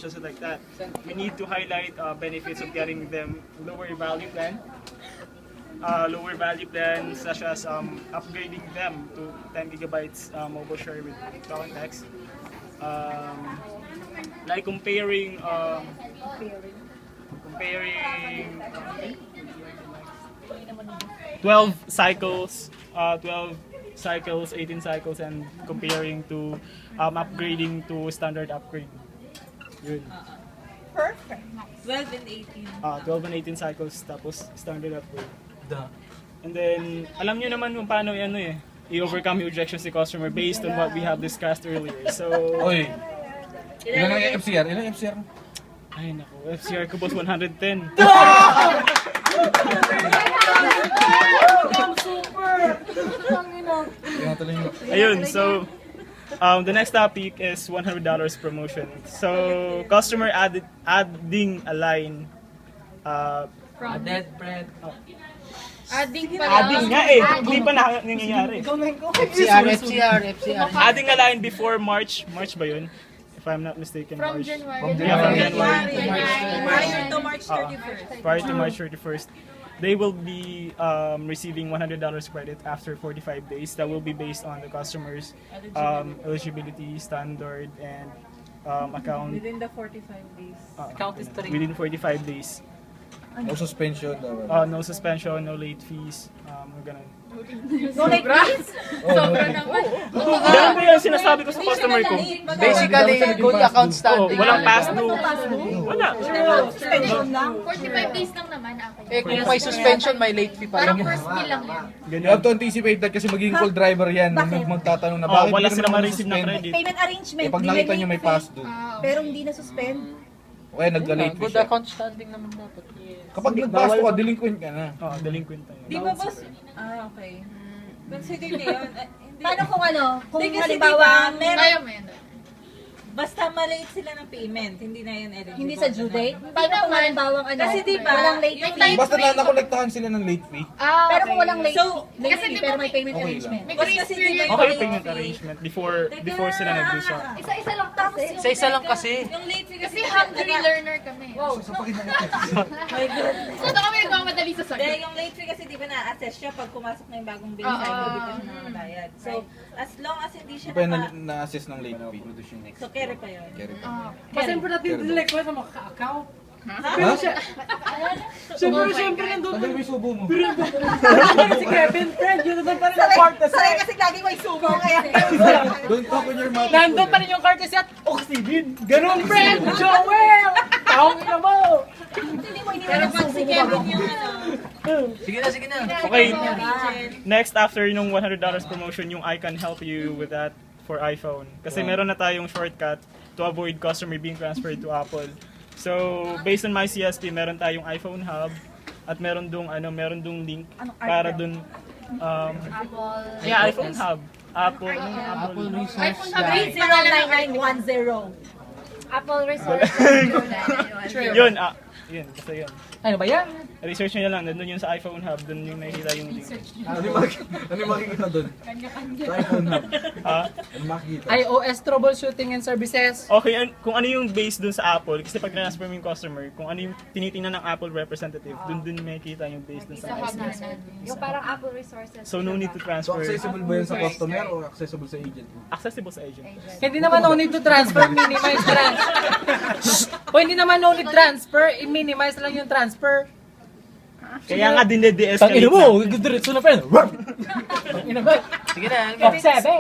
just like that. We need to highlight benefits of getting them lower value plan. Lower value plans such as upgrading them to 10 gigabytes mobile share with talk and text. Like comparing 12 cycles, 18 cycles, and comparing to upgrading to standard upgrade. Yun. Perfect. 12 and 18. 12 and 18 cycles tapos standard upgrade. And then, alam nyo naman kung paano i-overcome yung objections ni customer based on what we have discussed earlier. So, Oy, ilan ang FCR? Ilan ang FCR mo? ay naku, FCR ko boss 110. Ayun, so the next topic is $100 promotion. So customer adding a line. Dead bread. Adding pa lang. Adding nga hindi pa nangyayari. FCR. Adding a line before March ba yun? If I'm not mistaken, From March. January. Yeah, from January. Prior to March 31st. Prior to March 31st. They will be receiving $100 credit after 45 days. That will be based on the customer's eligibility standard and account Within the 45 days. Account history. within 45 days. No suspension. No suspension, no late fees. Ganun. No late fees? Sobra naman. Ganun po yung sinasabi ko sa customer ko. Basically, good account standing. Walang past due. Wala. Suspension lang. 45 days lang naman ako. Kung may suspension, may late fee pa Parang lang. first bill lang yan. You have to anticipate that kasi magiging call driver yan. Bakit? Magtatanong na Oh, bakit wala hindi ka sila naman ma-receive na suspend? credit. Payment arrangement. Pag di nakita may nyo may late past fee. due. Pero hindi na suspend. Okay, nagka-late fee Good siya. account standing naman dapat. Kapag nag-pass ka, delinquent ka na. Delinquent tayo. Di ba boss? Okay. Consider na yun. Paano kung kung Hindi kasi halimbawa, diba, meron, Ayaw mo yan. basta maliit sila ng payment, hindi na yun eligible. hindi sa due date? Paano kung naman. halimbawa, Kasi diba, walang late yung fee? late Basta fee- na nakolektahan sila ng late fee. Pero kung walang late, So, late kasi fee, diba pero may payment okay lang. arrangement. May Kasi grace di ba period. yung Okay, late payment fee? arrangement before sila nag-do siya. Isa-isa lang kasi. Isa-isa lang kasi. Yung late fee Kasi hungry learner kami. Wow. My God. So, ito kami nagmamadali sa Hindi, sagot. yung late fee kasi di ba na-assess siya pag pumasok na yung bagong bill Oo. cycle, di pa siya nakabayad. So, as long as hindi siya Di pa yan na-assess ng late fee. so carry pa yun. Carry pa. Mas importante yung delay ko sa mga ka-account. Ha? Siyempre nandun Tagal mo yung subo mo. si Kevin, friend, yun nandun pa rin ang courtesy. Sanay kasi lagi may subo kaya. Don't talk on your mouth. Nandun pa rin yung courtesy at oxygen. Ganon, friend! Joel! Taong ina mo! Hindi mo iniwan pag si Kevin yung Sige na. Okay, next after yung $100 promotion, yung I can help you with that for iPhone. Kasi meron na tayong shortcut to avoid customer being transferred to Apple. So, based on my CSP, meron tayong iPhone Hub at meron dung link para dun yeah, iPhone Hub. Apple iPhone sabi, 09910. Apple Resource. yun, yun, basta yun. Ano ba yan? Research nyo lang, nandun yun sa iPhone Hub, dun yung nakikita yung link. Ano yung makikita doon? Sa iPhone Hub. Ano makikita? iOS troubleshooting and services. Okay, kung ano yung base dun sa Apple, kasi pag transfer mo yung customer, kung ano yung tinitingnan ng Apple representative, dun makikita yung base dun sa iPhone. Yung parang Apple Resources. So no need to So transfer. accessible ba yun sa customer o accessible sa agent? Accessible sa agent. Hindi naman no need to transfer, minimize transfer. O hindi naman no need transfer, i-minimize lang yung transfer. Kaya nga dinede-escalate na. diretso na pa yan. Sige na. Top 7.